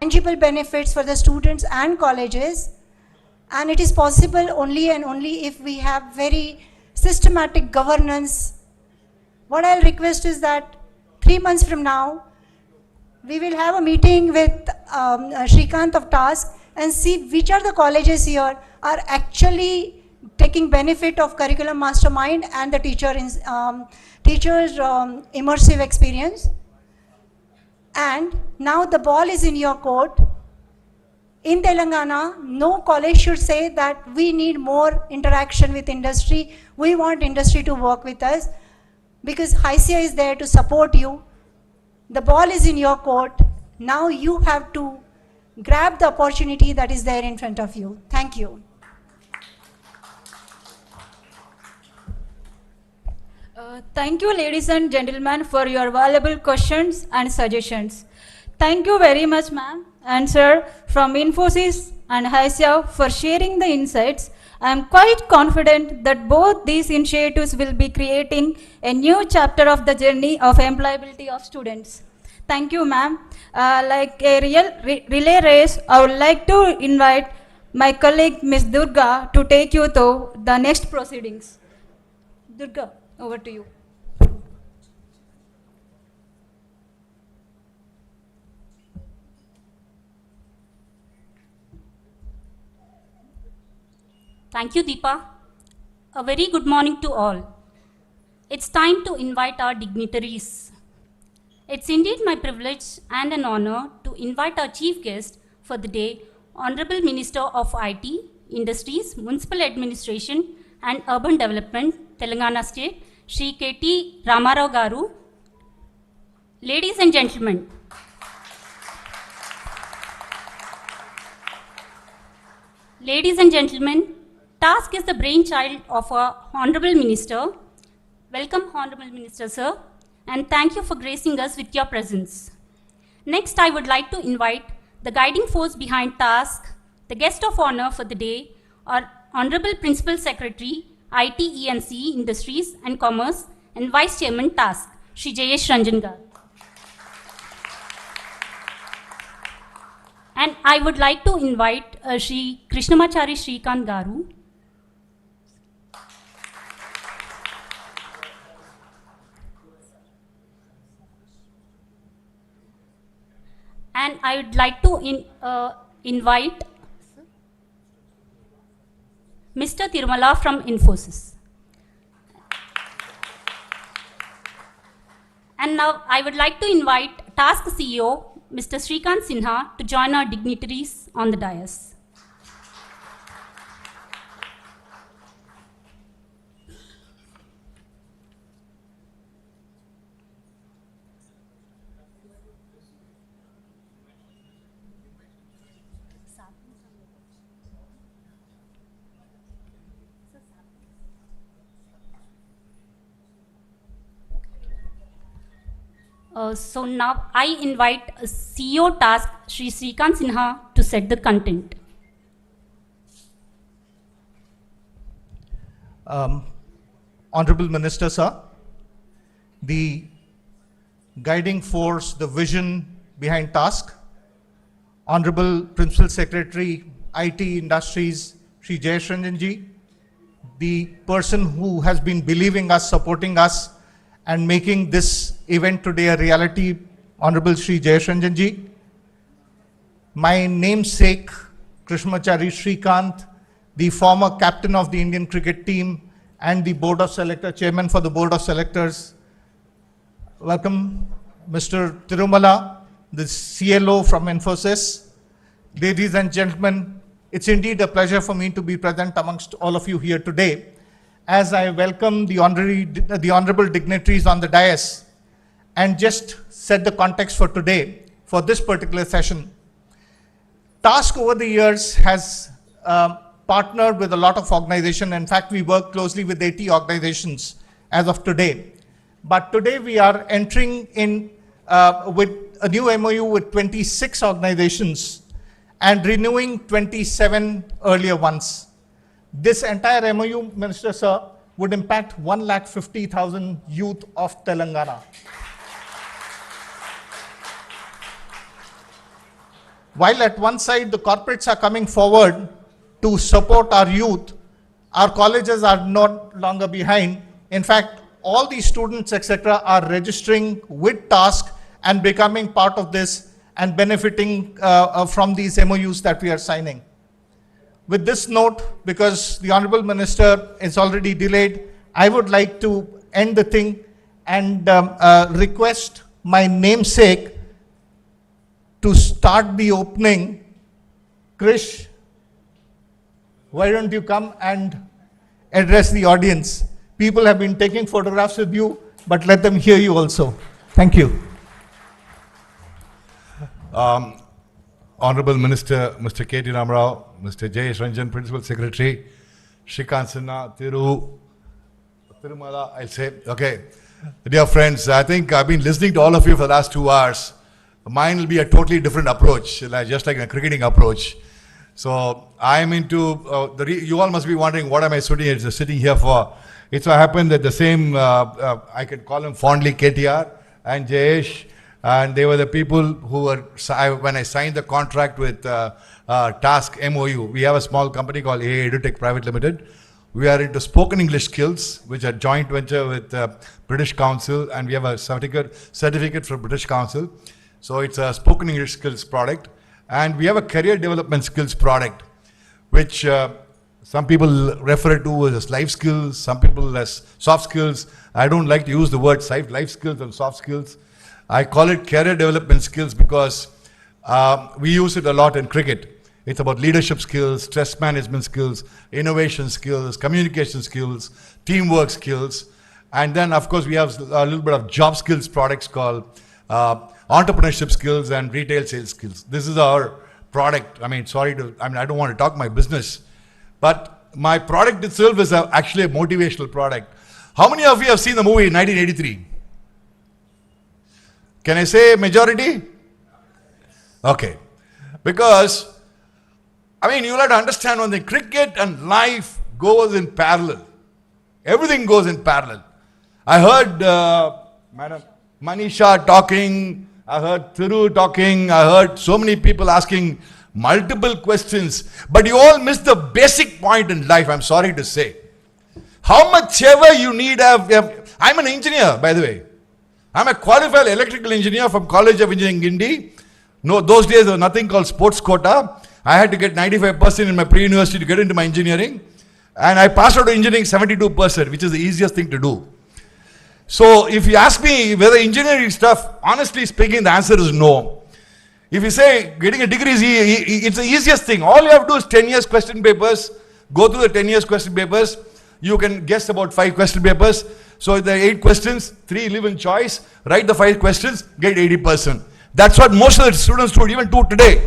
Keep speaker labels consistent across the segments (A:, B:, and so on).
A: tangible benefits for the students and colleges, and it is possible only and only if we have very systematic governance. What I'll request is that 3 months from now, we will have a meeting with Shrikant of Task and see which are the colleges here are actually taking benefit of curriculum mastermind and the teacher's immersive experience. And now the ball is in your court. In Telangana, no college should say that we need more interaction with industry. We want industry to work with us, because HICIA is there to support you. The ball is in your court. Now you have to grab the opportunity that is there in front of you. Thank you.
B: Thank you, ladies and gentlemen, for your valuable questions and suggestions. Thank you very much, ma'am and sir, from Infosys and HICIA for sharing the insights. I am quite confident that both these initiatives will be creating a new chapter of the journey of employability of students. Thank you, ma'am. Like a real relay race, I would like to invite my colleague, Ms. Durga, to take you through the next proceedings. Durga, over to you.
C: Thank you, Deepa. A very good morning to all. It's time to invite our dignitaries. It's indeed my privilege and an honor to invite our chief guest for the day, Honorable Minister of IT, Industries, Municipal Administration and Urban Development, Telangana State, Shri KT Ramarao Garu. Ladies and gentlemen, TASK is the brainchild of our Honorable Minister. Welcome, Honorable Minister, sir, and thank you for gracing us with your presence. Next, I would like to invite the guiding force behind TASK, the guest of honor for the day, our Honorable Principal Secretary, IT, ENC, Industries and Commerce, and Vice Chairman, TASK, Shri Jayesh Ranjan Garu. And I would like to invite Shri Krishnamachari Shrikant Garu. And I would like to invite Mr. Tirumala from Infosys. And now I would like to invite TASK CEO, Mr. Shrikant Sinha, to join our dignitaries on the dais. So now I invite CEO TASK, Shri Shrikant Sinha, to set the content.
D: Honorable Minister, sir, the guiding force, the vision behind TASK, Honorable Principal Secretary, IT Industries, Shri Jayesh Ranjan ji, the person who has been believing us, supporting us, and making this event today a reality, Honorable Shri Jayesh Ranjan ji, my namesake, Krishnamachari Shrikant, the former captain of the Indian cricket team and the Board of Selectors, Chairman for the Board of Selectors. Welcome, Mr. Tirumala, the CLO from Infosys. Ladies and gentlemen, it's indeed a pleasure for me to be present amongst all of you here today. As I welcome the honorable dignitaries on the dais and just set the context for today, for this particular session. TASK over the years has partnered with a lot of organizations. In fact, we work closely with 80 organizations as of today. But today we are entering in with a new MOU with 26 organizations and renewing 27 earlier ones. This entire MOU, Minister Sir, would impact 150,000 youth of Telangana. while at one side the corporates are coming forward to support our youth, our colleges are not longer behind. In fact, all these students, etc., are registering with TASK and becoming part of this and benefiting from these MOUs that we are signing. With this note, because the Honorable Minister is already delayed, I would like to end the thing and request my namesake to start the opening. Krish, why don't you come and address the audience? People have been taking photographs with you, but let them hear you also. Thank you.
E: Honorable Minister, Mr. KT Ramarao, Mr. Jayesh Ranjan, Principal Secretary, Shrikant Sinha, Tirumala, I'll say. Okay. Dear friends, I think I've been listening to all of you for the last 2 hours. Mine will be a totally different approach, just like a cricketing approach. So I'm into, you all must be wondering what am I sitting here for. It so happened that the same, I can call him fondly KTR and Jayesh, and they were the people who were, when I signed the contract with TASK MOU, we have a small company called AA EduTech Private Limited. We are into spoken English skills, which are joint venture with British Council, and we have a certificate from British Council. So it's a spoken English skills product. And we have a career development skills product, which some people refer to as life skills, some people as soft skills. I don't like to use the word life skills and soft skills. I call it career development skills because we use it a lot in cricket. It's about leadership skills, stress management skills, innovation skills, communication skills, teamwork skills. And then, of course, we have a little bit of job skills products called entrepreneurship skills and retail sales skills. This is our product. I don't want to talk my business, but my product itself is actually a motivational product. How many of you have seen the movie 1983? Can I say majority? Okay. Because, you have to understand when the cricket and life goes in parallel. Everything goes in parallel. I heard Madam Manisha talking, I heard Thiru talking, I heard so many people asking multiple questions, but you all missed the basic point in life, I'm sorry to say. How much ever you need I'm an engineer, by the way. I'm a qualified electrical engineer from College of Engineering, Guindy. No, those days there was nothing called sports quota. I had to get 95% in my pre-university to get into my engineering. And I passed out of engineering 72%, which is the easiest thing to do. So if you ask me whether engineering stuff, honestly speaking, the answer is no. If you say getting a degree is it's the easiest thing. All you have to do is 10 years question papers, go through the 10 years question papers. You can guess about 5 question papers. So there are 8 questions, 3 live in choice, write the 5 questions, get 80%. That's what most of the students do, even do today.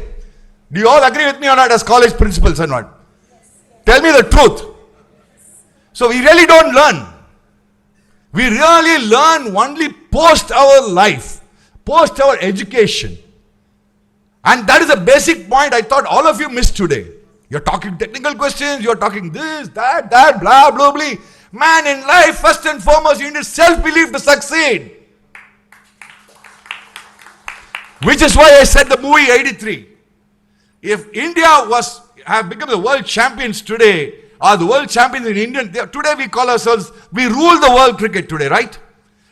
E: Do you all agree with me or not as college principals or not? Yes. Tell me the truth. So we really don't learn. We really learn only post our life, post our education. And that is the basic point I thought all of you missed today. You're talking technical questions, you're talking this, that, blah, blah, blah. Man, in life, first and foremost, you need self-belief to succeed. Which is why I said the movie 83. If India have become the world champions today, or the world champions in India, today we call ourselves, we rule the world cricket today, right?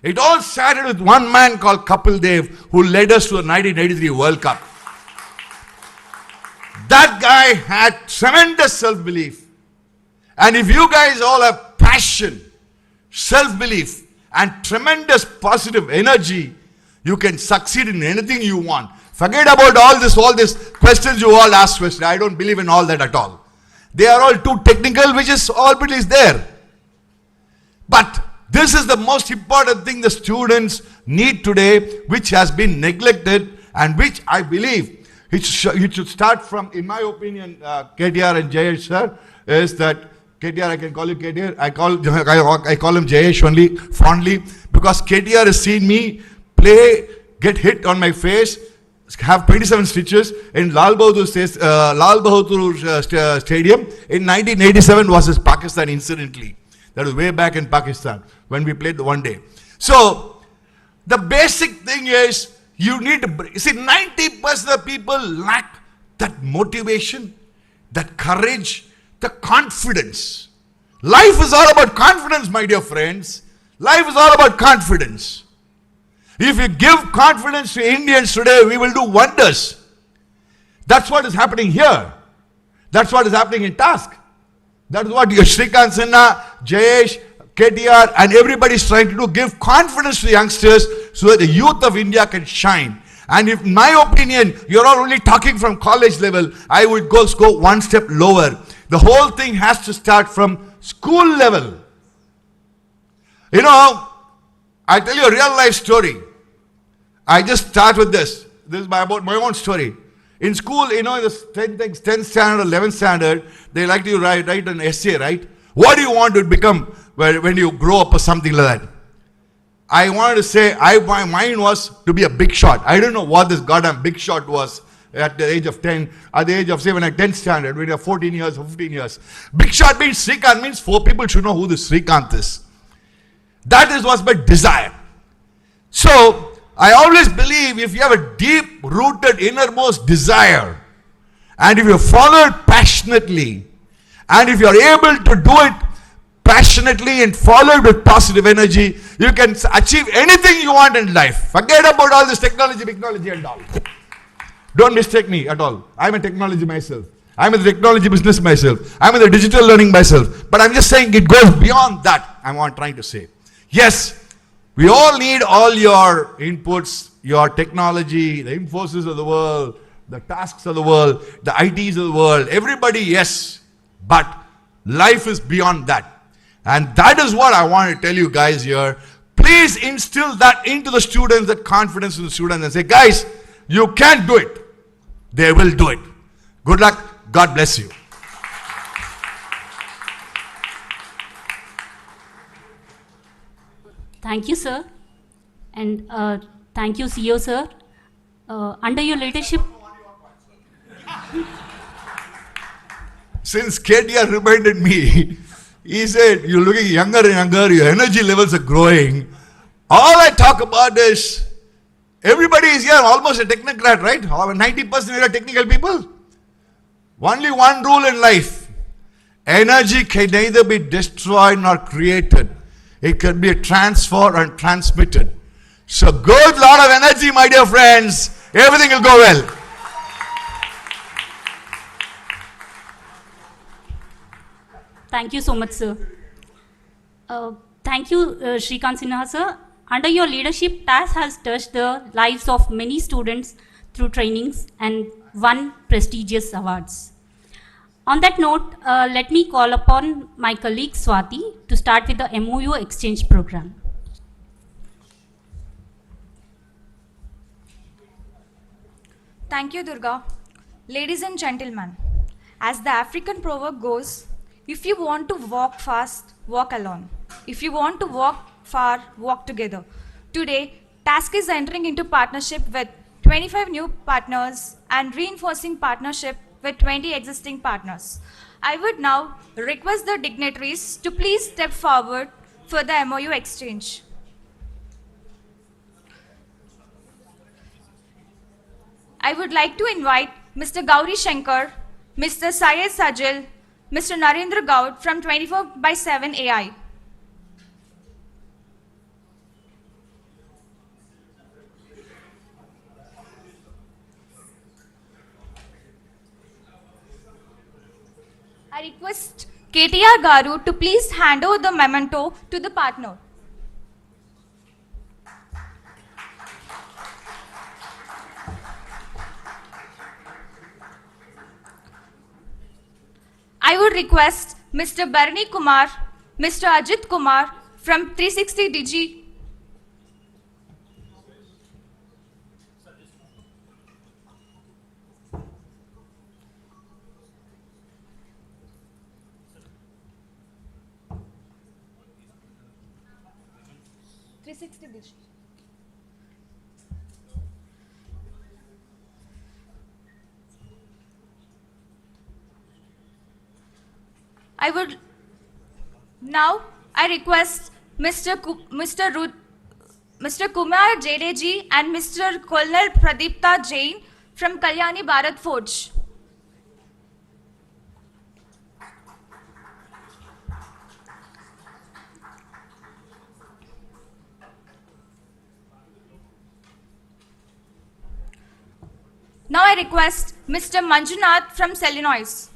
E: It all started with one man called Kapil Dev, who led us to the 1983 World Cup. That guy had tremendous self-belief. And if you guys all have passion, self-belief, and tremendous positive energy, you can succeed in anything you want. Forget about all this questions you all ask. I don't believe in all that at all. They are all too technical, which is all it is there. But this is the most important thing the students need today, which has been neglected and which I believe it should start from, in my opinion, KTR and Jayesh sir, is that KTR, I can call you KTR, I call him Jayesh only fondly, because KTR has seen me play, get hit on my face, have 27 stitches in Lal Bahadur Stadium in 1987 versus Pakistan, incidentally. That was way back in Pakistan when we played the one day. So the basic thing is you need to see 90% of people lack that motivation, that courage, the confidence. Life is all about confidence, my dear friends. Life is all about confidence. If you give confidence to Indians today, we will do wonders. That's what is happening here. That's what is happening in Task. That is what Shrikant Sinha, Jayesh, KTR and everybody is trying to do. Give confidence to the youngsters so that the youth of India can shine. And if, in my opinion, you're all only talking from college level, I would go one step lower. The whole thing has to start from school level. You know, I'll tell you a real life story. I just start with this. This is about my own story. In school, you know, in the 10th standard, 11th standard, they like to write an essay, right? What do you want to become when you grow up or something like that? I wanted to say, my mind was to be a big shot. I don't know what this goddamn big shot was at the age of 10, at the age of, say, when I 10th standard, when you're 14 years or 15 years. Big shot means Srikant means 4 people should know who this Srikant is. That was my desire. So, I always believe if you have a deep-rooted innermost desire, and if you follow it passionately, and if you are able to do it passionately and follow it with positive energy, you can achieve anything you want in life. Forget about all this technology and all. Don't mistake me at all. I'm a technology myself. I'm in the technology business myself. I'm in the digital learning myself. But I'm just saying it goes beyond that. I'm not trying to say. Yes, we all need all your inputs, your technology, the Infosys of the world, the tasks of the world, the ITs of the world. Everybody, yes. But life is beyond that. And that is what I want to tell you guys here. Please instill that into the students, that confidence in the students, and say, guys, you can do it. They will do it. Good luck. God bless you.
C: Thank you, sir. And thank you, CEO, sir. Under your leadership,
E: Since KTR reminded me, he said, you're looking younger and younger, your energy levels are growing. All I talk about is, everybody is here almost a technocrat, right? 90% are technical people. Only one rule in life. Energy can neither be destroyed nor created. It can be transferred and transmitted. So good lot of energy, my dear friends. Everything will go well.
C: thank you so much, sir. Thank you, Shrikant Sinha, sir. Under your leadership, TAS has touched the lives of many students through trainings and won prestigious awards. On that note, let me call upon my colleague Swati to start with the MOU exchange program.
F: Thank you, Durga. Ladies and gentlemen, as the African proverb goes, if you want to walk fast, walk alone. If you want to walk far, walk together. Today, TASK is entering into partnership with 25 new partners and reinforcing partnership with 20 existing partners. I would now request the dignitaries to please step forward for the MOU exchange. I would like to invite Mr. Gauri Shankar, Mr. Syed Sajil, Mr. Narendra Gaud from 24/7 AI. I request KTR Garu to please hand over the memento to the partner. I would request Mr. Barani Kumar, Mr. Ajit Kumar from 360 DG. I request Mr. Kumar Jadeji and Mr. Colonel Pradipta Jain from Kalyani Bharat Forge. Now I request Mr. Manjunath from Selenois.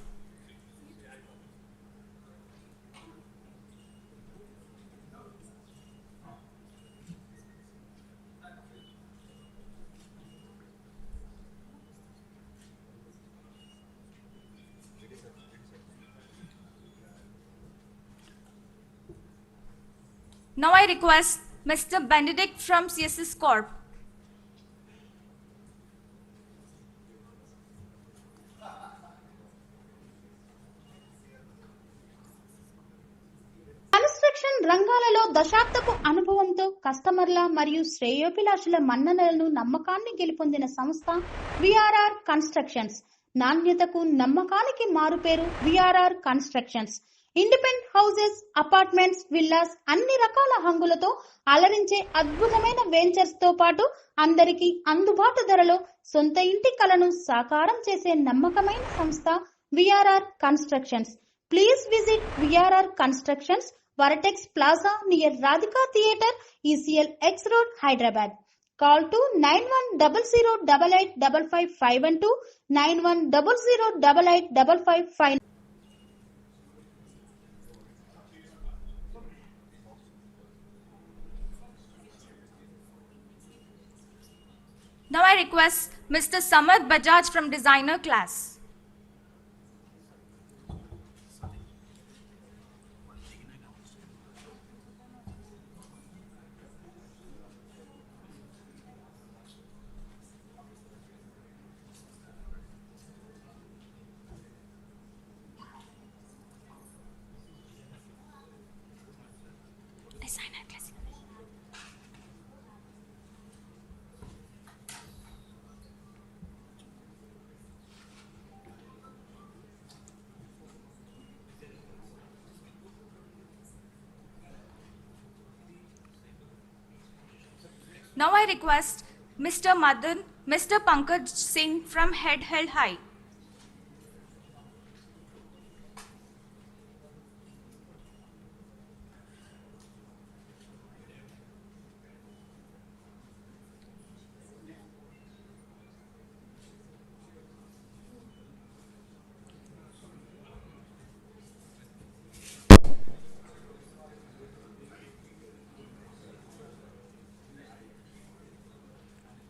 F: Now I request Mr. Benedict from CSS Corp.
G: Construction రంగాలలో దశాబ్దపు అనుభవంతో కస్టమర్ల మరియు శ్రేయోభిలాషుల మన్ననలను నమ్మకాన్ని గెలుపొందిన సంస్థ VRR constructions. నాణ్యతకు నమ్మకానికి మారుపేరు VRR constructions. Independent houses, apartments, villas అన్ని రకాల హంగులతో అలరించే అద్భుతమైన వెంచర్స్ తో పాటు అందరికీ అందుబాటు ధరలో సొంత ఇంటి కలను సాకారం చేసే నమ్మకమైన సంస్థ VRR constructions. Please visit VRR Constructions, Varatex Plaza near Radhika Theatre, ECL X Road, Hyderabad. Call to 9100885552, 9100885559.
F: Now I request Mr. Samad Bajaj from Designer Class. Designer Class. Now I request Mr. Madan, Mr. Pankaj Singh from Head Held High.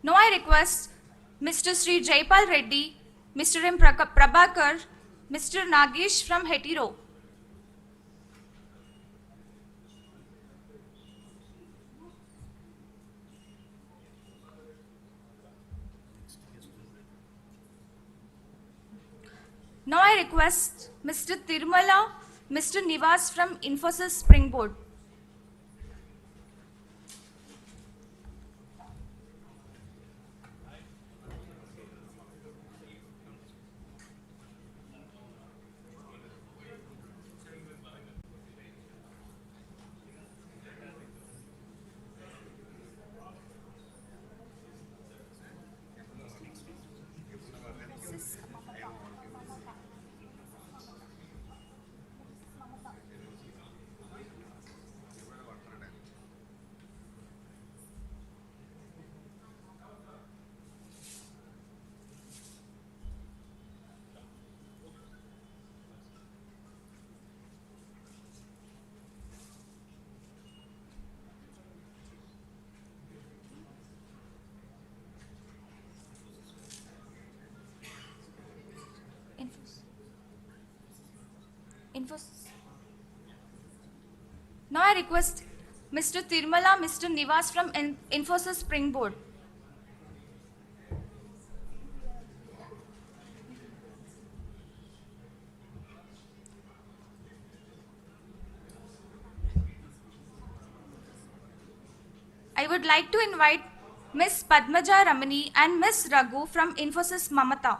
F: Now I request Mr. Sri Jaipal Reddy, Mr. M. Prabhakar, Mr. Nagesh from Hetero. Now I request Mr. Tirumala, Mr. Nivas from Infosys Springboard. Infosys. Now I request Mr. Tirumala, Mr. Nivas from Infosys Springboard. I would like to invite Miss Padmaja Ramani and Miss Raghu from Infosys Mamata.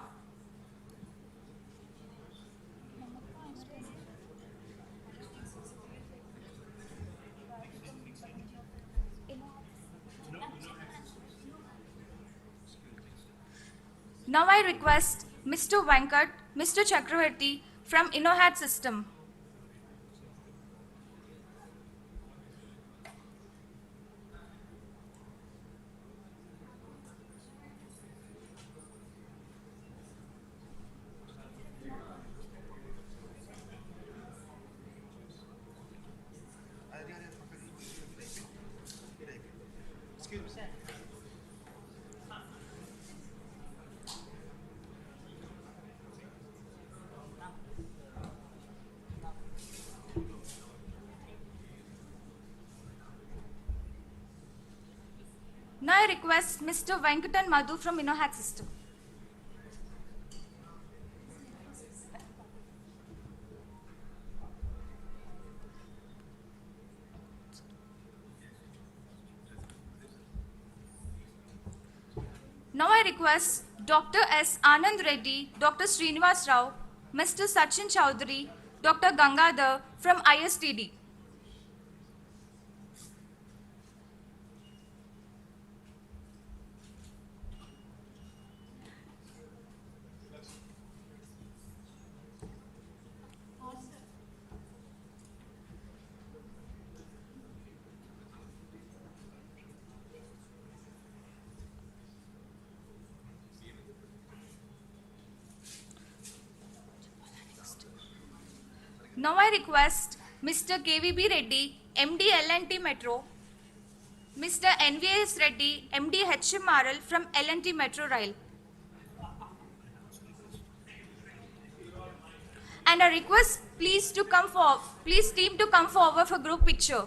F: Now I request Mr. Venkat, Mr. Chakravarti from InnoHat System. request Mr. Venkatan Madhu from InnoHack System. Now I request Dr. S. Anand Reddy, Dr. Srinivas Rao, Mr. Sachin Chowdhury, Dr. Gangadhar from ISTD. Now I request Mr. KVB Reddy, MD L&T Metro, Mr. NVS Reddy, MD HMRL from L&T Metro Rail. And I request please team to come forward for group picture.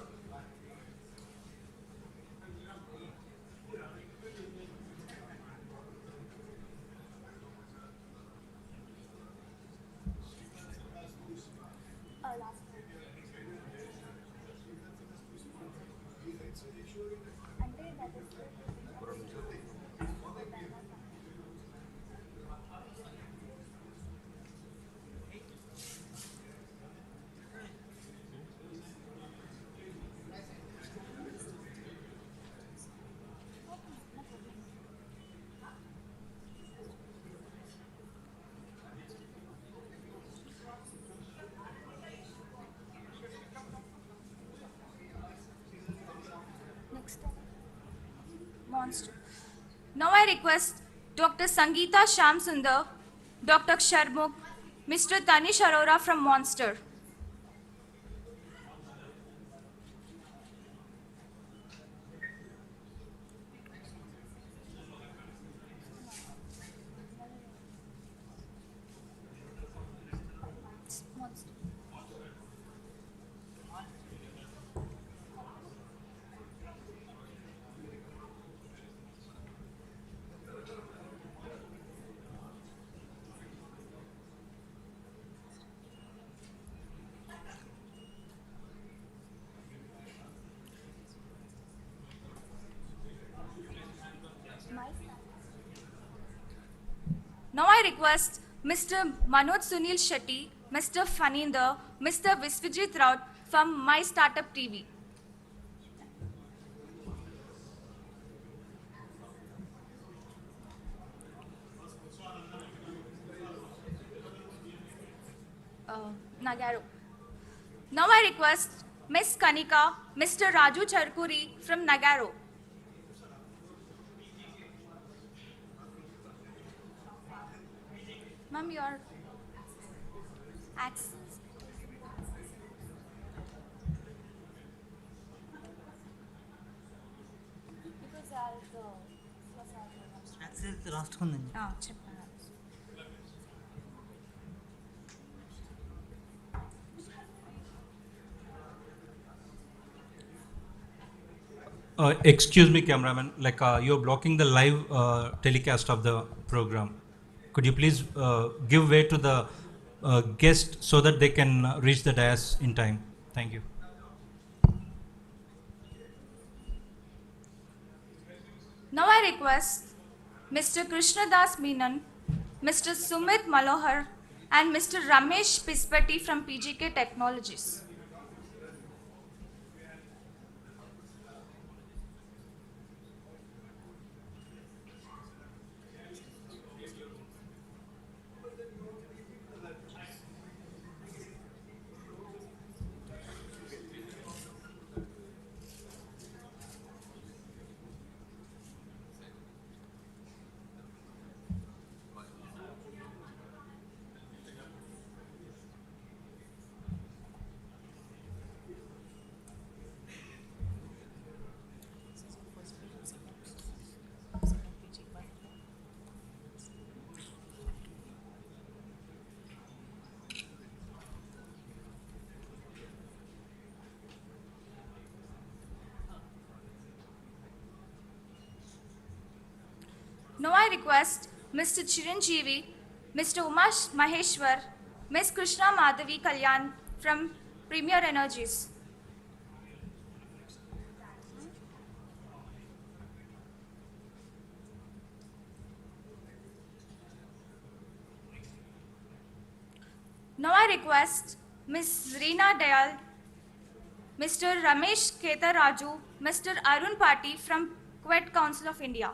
F: Monster. Now I request Dr. Sangeeta Shamsundar, Dr. Sharmukh, Mr. Tanish Arora from Monster. Now I request Mr. Manoj Sunil Shetty, Mr. Faninder, Mr. Visvajit Raut from My Startup TV. Nagaro. Now I request Miss Kanika, Mr. Raju Charkuri from Nagaro. Ma'am, your access.
H: రాసుకుందండి
F: చెప్పండి.
I: Excuse me, cameraman. You're blocking the live telecast of the program. Could you please give way to the guest so that they can reach the dais in time? Thank you.
F: Now I request Mr. Krishnadas Menon, Mr. Sumit Malohar, and Mr. Ramesh Pispati from PGK Technologies. Now I request Mr. Chiranjeevi, Mr. Umash Maheshwar, Ms. Krishna Madhavi Kalyan from Premier Energies. Now I request Ms. Reena Dayal, Mr. Ramesh Ketaraju, Mr. Arun Pati from Kuwait Council of India.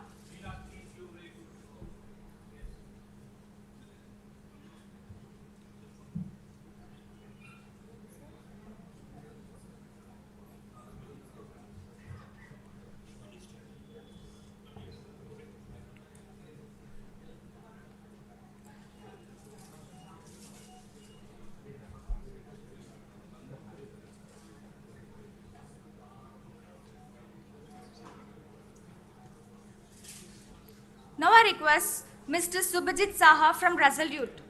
F: Now I request Mr. Subhajit Saha from Resolute.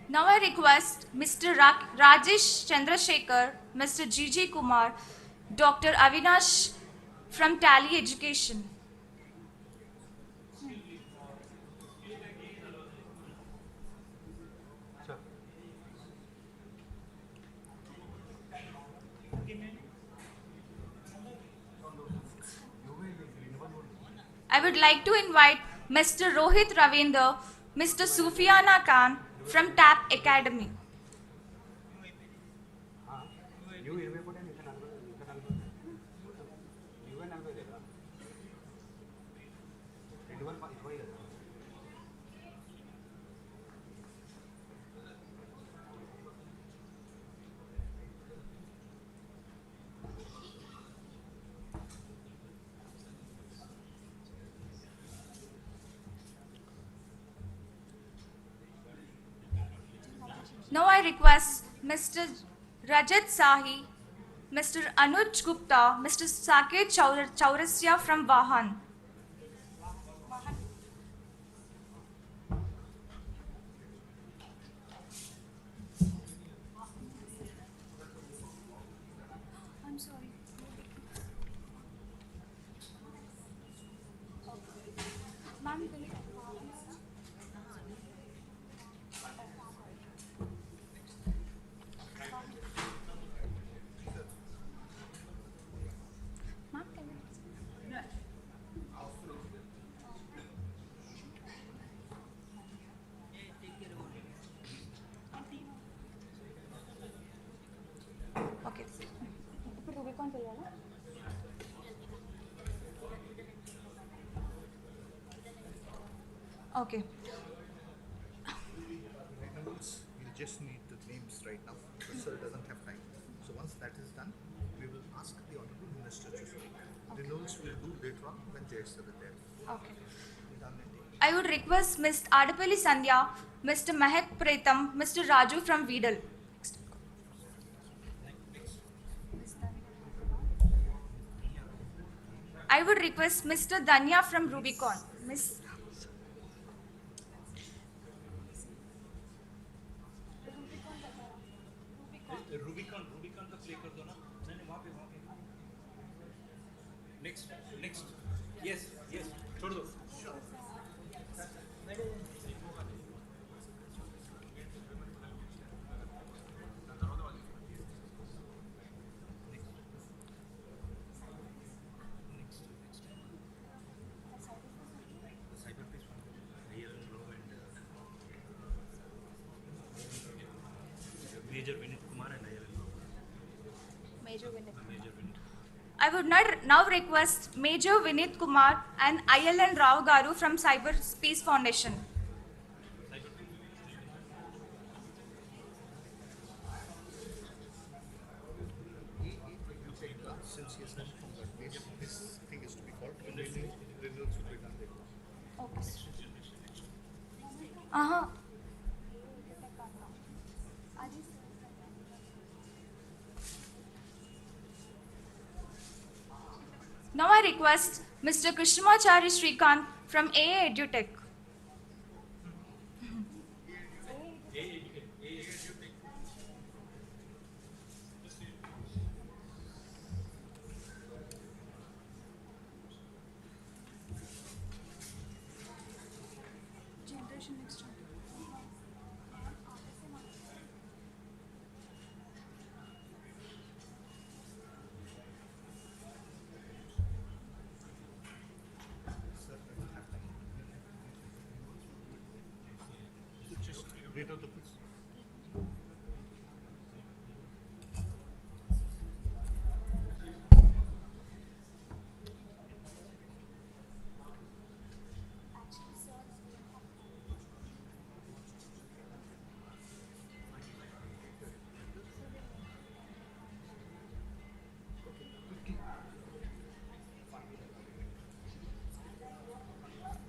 F: Now I request Mr. Rajesh Chandrasekhar, Mr. G.J. Kumar, Dr. Avinash from Tally Education. I would like to invite Mr. Rohit Ravindra, Mr. Sufiana Khan from TAP Academy. Now I request Mr. Rajat Sahi, Mr. Anuj Gupta, Mr. Saket Chaurasya from Vahan. I'm sorry. Ma'am, okay. Okay.
D: Reynolds, you just need the names right now. The sir doesn't have time. So once that is done, we will ask the Honorable Minister to speak. Reynolds will do later on when Jay sir is there.
F: Okay. I would request Ms. Adapalli Sandhya, Mr. Mahek Pretam, Mr. Raju from Vidal. I would request Mr. Danya from Rubicon. Miss.
I: Rubicon का play कर दो ना नहीं वहाँ पे next yes छोड़ दो Major Vinit Kumar and
F: Major Vinit. I would now request Major Vinit Kumar and ILN Rao Garu from Cyber Space Foundation.
D: Since he has come from that place, his thing is to
F: Uh-huh. Now I request Mr. Krishnamachari Srikant from AA EduTech.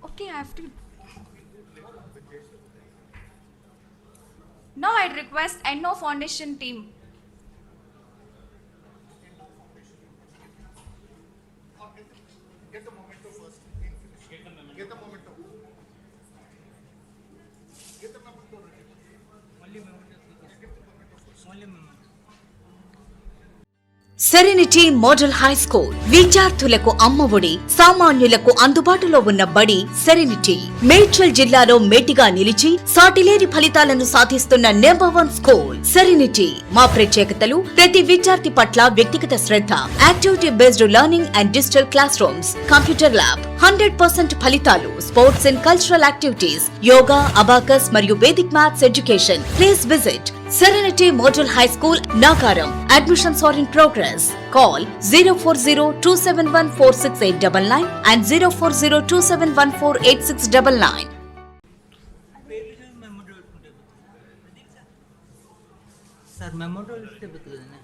F: Okay, I have to. Now I'd request NO Foundation team.
D: Get the memento first. Get the memento. Get the memento.
H: Serenity model high school విద్యార్థులకు అమ్మఒడి, సామాన్యులకు అందుబాటులో ఉన్న బడి serenity. Medchal జిల్లాలో మేటిగా నిలిచి సాటిలేని ఫలితాలను సాధిస్తున్న నంబర్ 1 స్కూల్ సెరెనిటీ. మా ప్రత్యేకతలు ప్రతి విద్యార్థి పట్ల వ్యక్తిగత శ్రద్ధ, activity based learning and digital classrooms, computer lab, 100% ఫలితాలు, sports and cultural activities, yoga, abacus మరియు Vedic maths education. Please visit Serenity Model High School, Nagaram. Admissions are in progress. Call 04027146899 and 04027148699.
J: Sir memory लिखते बता देना.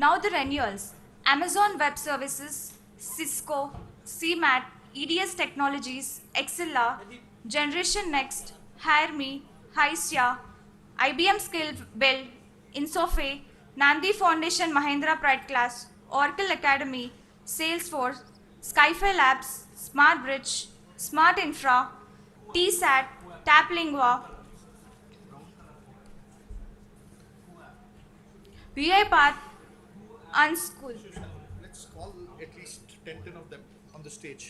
F: Now the renewals: Amazon Web Services, Cisco, CMAT, EDS Technologies, Excella, Generation Next, Hire Me, Hysia, IBM Skill Build, Insofe, Nandi Foundation Mahindra Pride Class, Oracle Academy, Salesforce, Skyfi Labs, Smart Bridge, Smart Infra, TSAT, Taplingua, VI Path, Unschool.
D: Let's call at least 10 of them on the stage.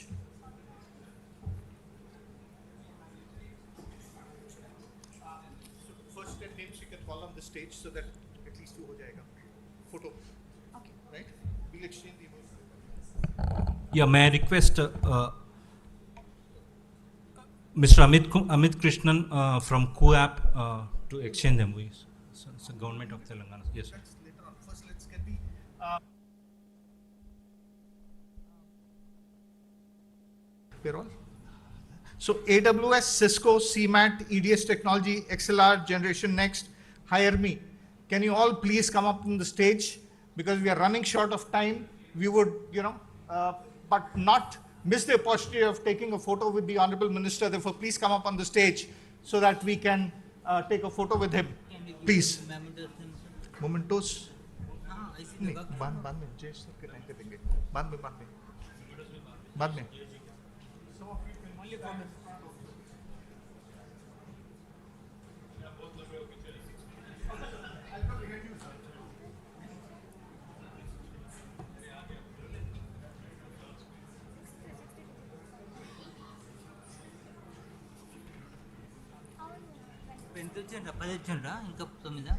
D: So first 10 names you can call on the stage so that at least two ho jayega. Photo.
F: Okay.
D: Right? We'll exchange the emoji.
I: Yeah, may I request Mr. Amit Krishnan from QApp to exchange them, please. So it's the government of Telangana. Yes, sir.
D: That's later on. First, let's get the. Payroll. So AWS, Cisco, CMAT, EDS Technology, XLR, Generation Next, Hire Me. Can you all please come up on the stage? Because we are running short of time. We would, but not miss the opportunity of taking a photo with the Honorable Minister. Therefore, please come up on the stage so that we can take a photo with him. Please. Mementos. नहीं बाद में जय sir के time पे देंगे बाद में
J: pencil చేయండి 10 ఇచ్చిండ్రా ఇంకా 9.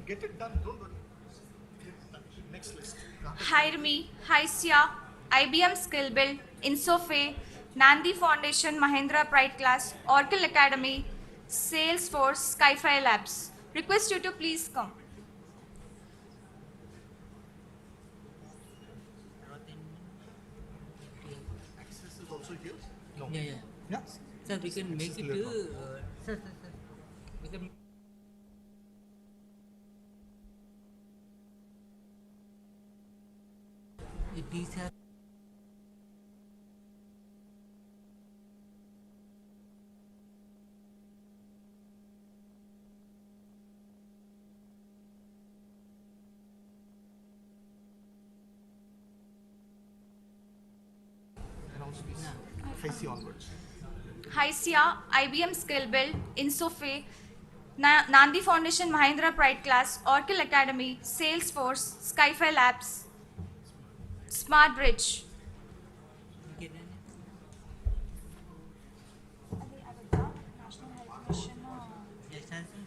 D: Get it done. Don't worry. Next list.
F: Hire Me, Hysia, IBM Skill Build, Insofe, Nandi Foundation, Mahindra Pride Class, Oracle Academy, Salesforce, Skyfi Labs. Request you to please come.
D: Access is also here. No.
J: Yeah.
D: Yeah.
J: Sir, we can make it to. Sir. We can. It is a.
D: Announce these. Face you onwards.
F: Hysia, IBM Skill Build, Insofe, Nandi Foundation, Mahindra Pride Class, Oracle Academy, Salesforce, Skyfi Labs, Smart Bridge.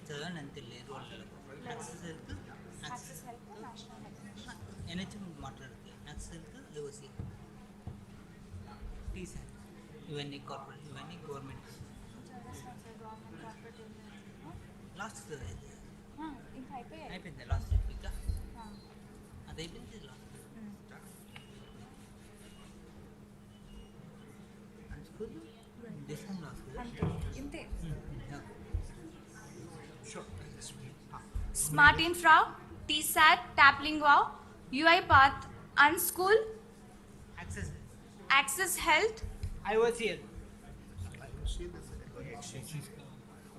J: చదవండి అంతే లేదు వాళ్ళు access health NHM మాట్లాడుతుంది access health OC TC ఇవన్నీ corporate ఇవన్నీ government last అయిపోయింది last ఇంకా అది అయిపోయింది లాస్ట్ స్కూల్ దేశం లాస్ట్
F: ఇంతే.
D: Sure.
F: Smart Infra, TSAT, Taplingwa, UiPath, Unschool, Access Health,
J: IOCL
D: I will say this. Exchange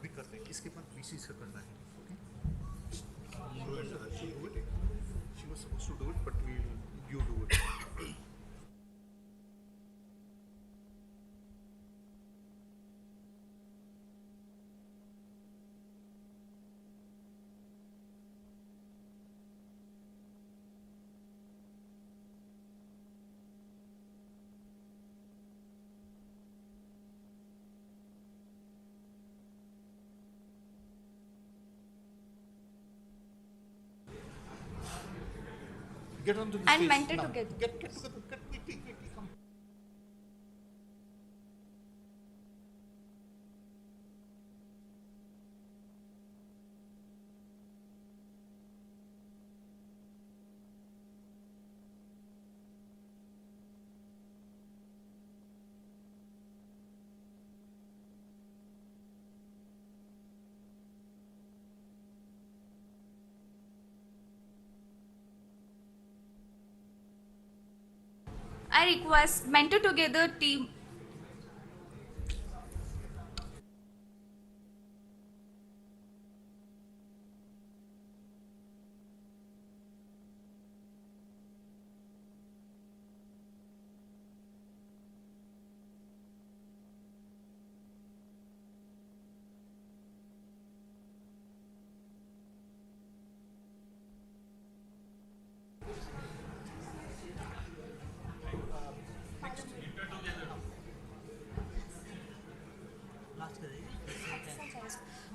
D: भी करते हैं. इसके बाद VC से करना है. Okay. She was supposed to do it, but you do it. Get onto the
F: and
D: stage
F: mentor
D: now.
F: together.
D: Get together. Get quickly. Come.
F: I request Mentor Together team.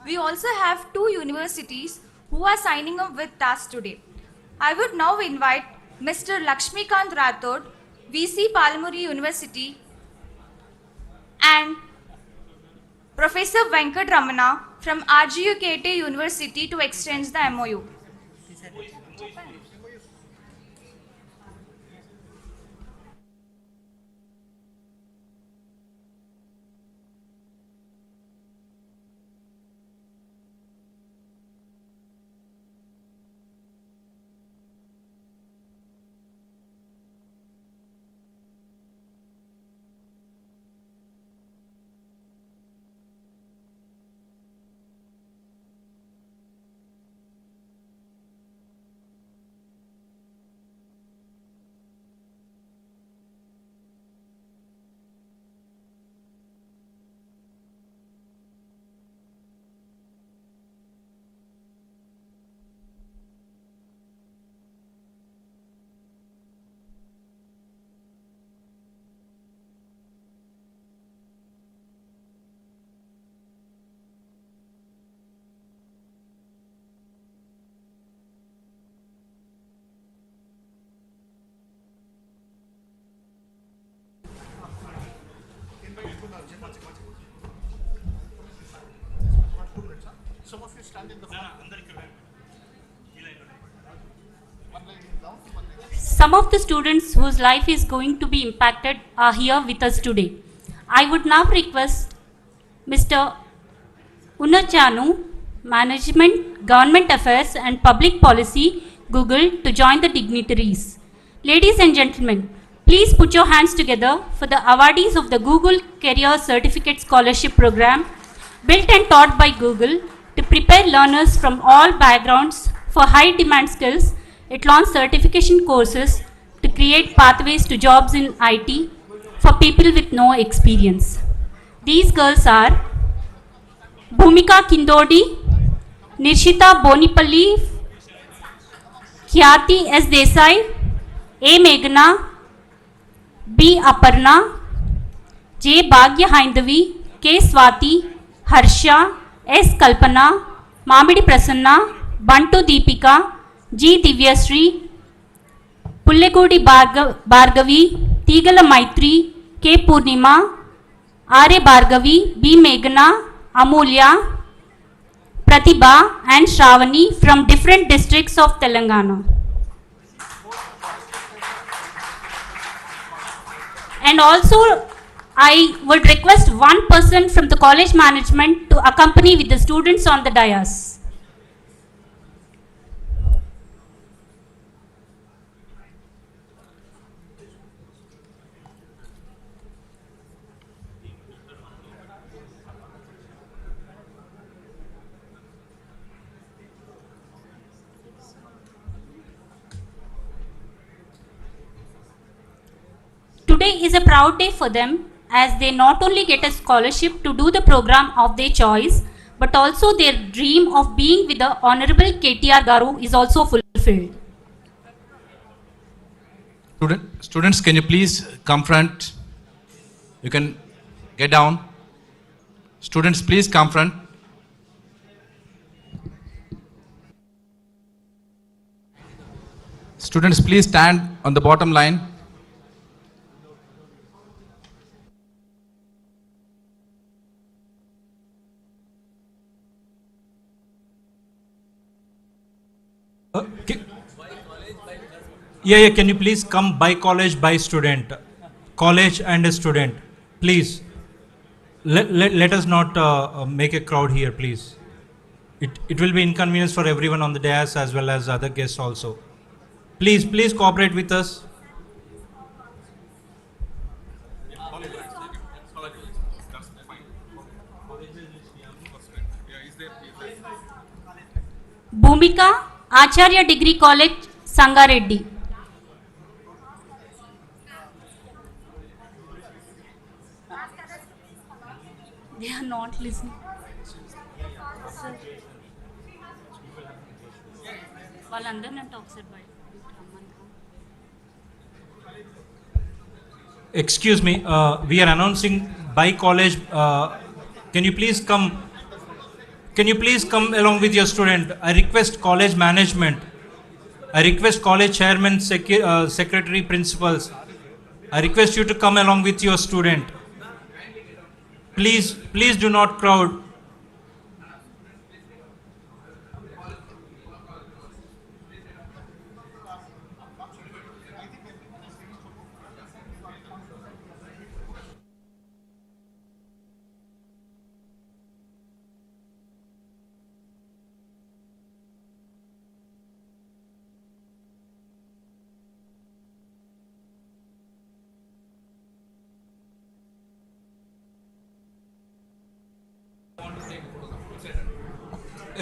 F: We also have two universities who are signing up with us today. I would now invite Mr. Lakshmikant Rathod, VC Palamuri University, and Professor Venkat Ramana from RGUKT University to exchange the MOU.
D: Some of you stand in the front.
C: Some of the students whose life is going to be impacted are here with us today. I would now request Mr. Unachanu, Management, Government Affairs and Public Policy, Google, to join the dignitaries. Ladies and gentlemen, please put your hands together for the awardees of the Google Career Certificate Scholarship Program, built and taught by Google to prepare learners from all backgrounds for high demand skills. It launched certification courses to create pathways to jobs in IT for people with no experience. These girls are Bhumika Kindodi, Nirshita Bonipalli, Khyati S. Desai, A. Meghna, B. Aparna, J. Bhagya Haindavi, K. Swati, Harsha, S. Kalpana, Mamidi Prasanna, Bantu Deepika, G. Divyasri, Pullegudi Bhargavi, Tigala Maitri, K. Purnima, R. A. Bhargavi, B. Meghna, Amulya, Pratibha and Shravani from different districts of Telangana. And also, I would request one person from the college management to accompany with the students on the dais. Today is a proud day for them as they not only get a scholarship to do the program of their choice, but also their dream of being with the Honorable KTR Garu is also fulfilled.
K: Students, can you please come front? You can get down. Students, please come front. Students, please stand on the bottom line.
I: Yeah, can you please come by college, by student? College and a student. Please. Let us not make a crowd here, please. It will be inconvenience for everyone on the dais as well as other guests also. Please cooperate with us.
C: Bhumika, Acharya Degree College, Sangareddy. They are not listening. వాళ్ళందరినీ అంటే ఒకసారి బయట
I: Excuse me, we are announcing by college. Can you please come? Can you please come along with your student? I request college management. I request college chairman, secretary, principals. I request you to come along with your student. Please do not crowd.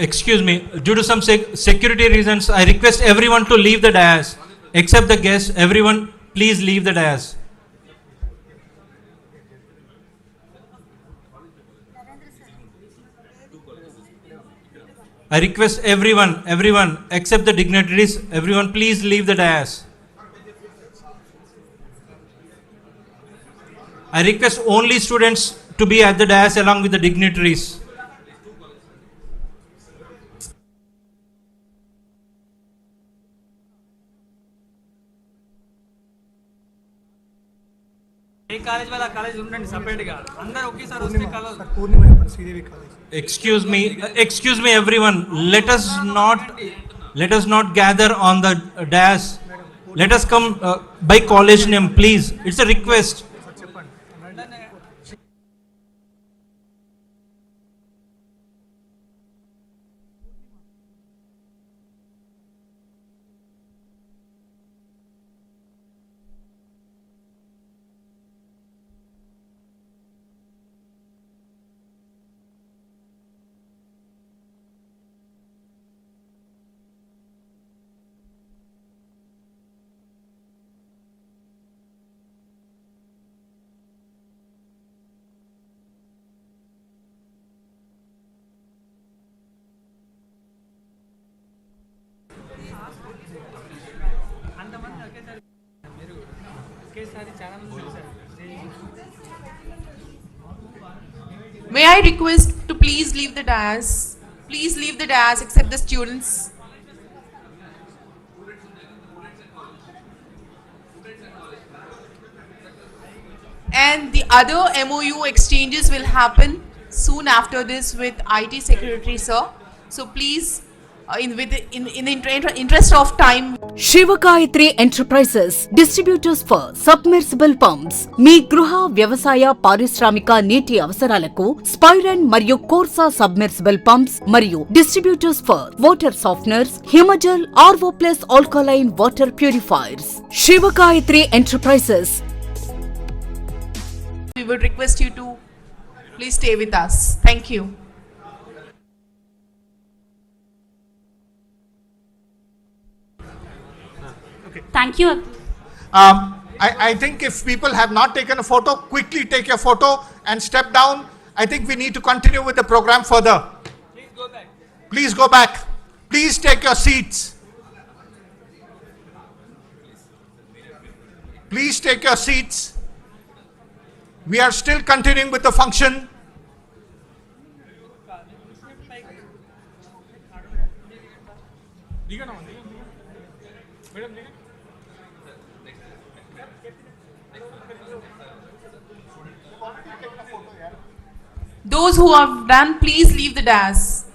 I: Excuse me, due to some security reasons, I request everyone to leave the dais. Except the guests, everyone please leave the dais. I request everyone except the dignitaries, everyone please leave the dais. I request only students to be at the dais along with the dignitaries.
J: A college college వాళ్ళ college ఉండండి సపరేట్గా అందరూ ఒకేసారి వస్తే colour
I: Excuse me, everyone. Let us not gather on the dais. Let us come by college name, please. It's a request.
L: May I request to please leave the dais? Please leave the dais except the students. And the other MOU exchanges will happen soon after this with IT Secretary, sir. So please, in the interest of time.
H: Shivagayatri enterprises distributors for submersible pumps మీ గృహ వ్యవసాయ పారిశ్రామిక నీటి అవసరాలకు స్పైరన్ మరియు కోర్సా submersible pumps మరియు distributors for water softeners Himajal RO plus alkaline water purifiers Shivagayatri enterprises.
L: We would request you to please stay with us. Thank you.
C: Thank you.
D: I think if people have not taken a photo, quickly take your photo and step down. I think we need to continue with the program further.
J: Please go back.
D: Please go back. Please take your seats. Please take your seats. We are still continuing with the function.
L: Those who have done, please leave the dais.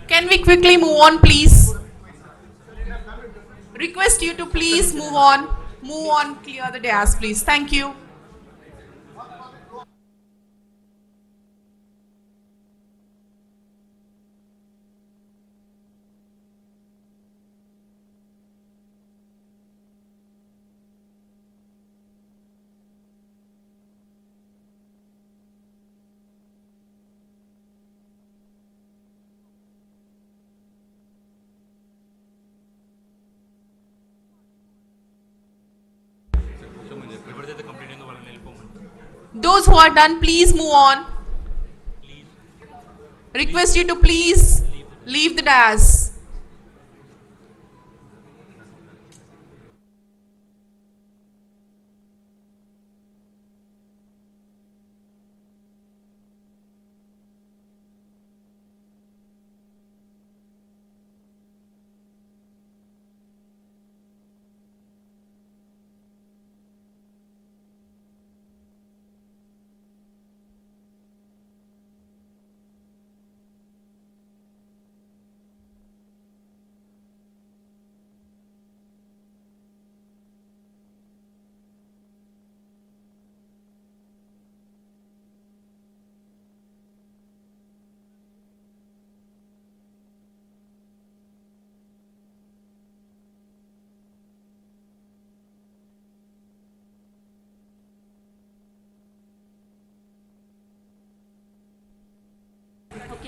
L: Can we quickly move on, please? Request you to please move on. Move on, clear the dais, please. Thank you. Those who are done, please move on. Request you to please leave the dais.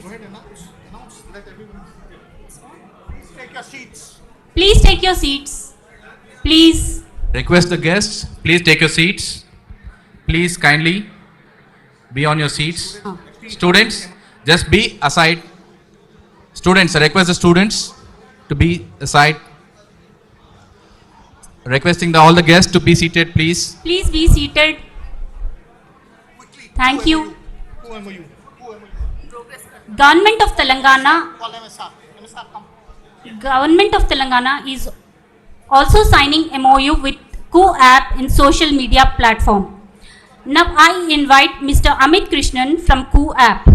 D: Go ahead, announce. Let everyone. Please take your seats.
C: Please take your seats. Please.
K: Request the guests, please take your seats. Please kindly be on your seats. Students, just be aside. Students, I request the students to be aside. Requesting all the guests to be seated, please.
C: Please be seated. Thank you.
D: Who MOU?
C: Government of Telangana.
D: Call MSR. MSR, come.
C: Government of Telangana is also signing MOU with Ku-app in social media platform. Now I invite Mr. Amit Krishnan from Ku-app.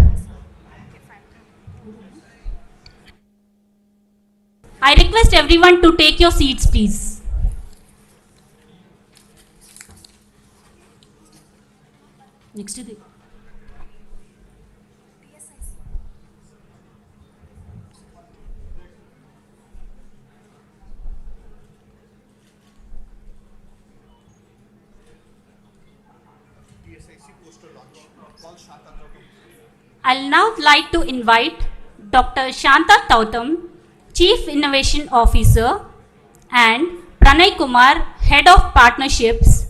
C: I request everyone to take your seats, please. Next is I'll now like to invite Dr. Shanta Tautam, Chief Innovation Officer, and Pranay Kumar, Head of Partnerships,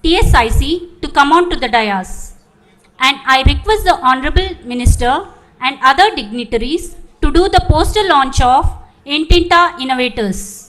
C: TSIC, to come on to the dais. And I request the Honorable Minister and other dignitaries to do the poster launch of Intinta Innovators.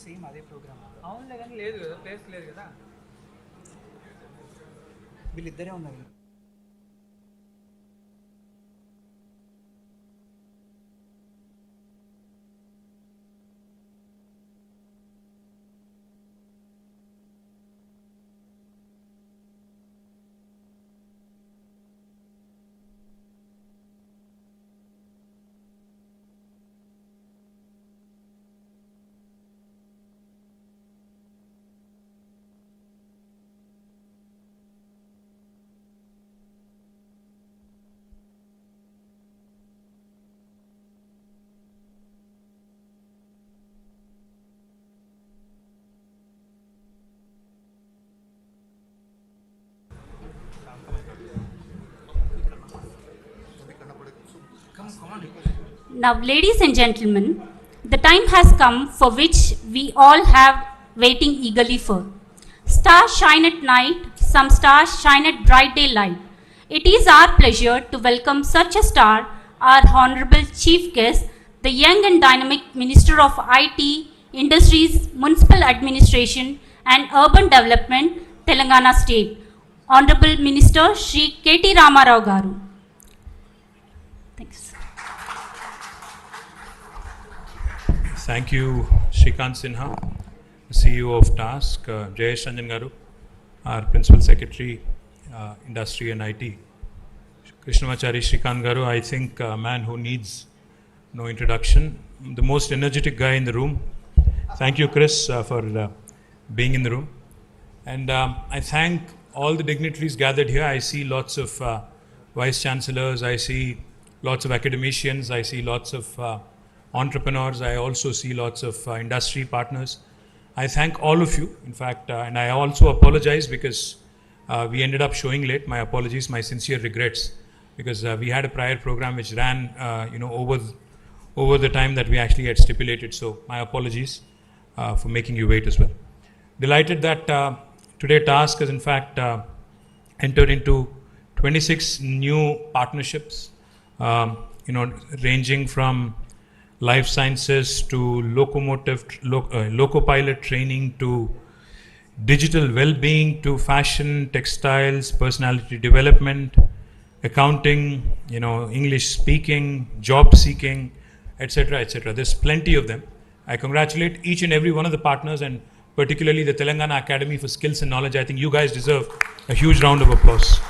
J: Same అదే programme అవునులే కానీ లేదు కదా place లేదు కదా వీళ్ళిద్దరే ఉన్నారు
C: Now, ladies and gentlemen, the time has come for which we all have waiting eagerly for. Stars shine at night, some stars shine at bright daylight. It is our pleasure to welcome such a star, our Honorable Chief Guest, the young and dynamic Minister of IT, Industries, Municipal Administration and Urban Development, Telangana State, Honorable Minister Shri KT Ramarao Garu. Thanks.
M: Thank you, Shrikant Sinha, CEO of TASK, Jayesh Ranjan Garu, our Principal Secretary, Industry and IT, Krishnamachari Shrikant Garu, I think a man who needs no introduction, the most energetic guy in the room. Thank you, Chris, for being in the room. And I thank all the dignitaries gathered here. I see lots of vice chancellors, I see lots of academicians, I see lots of entrepreneurs, I also see lots of industry partners. I thank all of you, in fact, and I also apologize because we ended up showing late. My apologies, my sincere regrets, because we had a prior program which ran over the time that we actually had stipulated. So my apologies for making you wait as well. Delighted that today TASK has in fact entered into 26 new partnerships, ranging from life sciences to loco-pilot training to digital well-being to fashion, textiles, personality development, accounting, English speaking, job seeking, etc., etc. There's plenty of them. I congratulate each and every one of the partners, and particularly the Telangana Academy for Skills and Knowledge. I think you guys deserve a huge round of applause.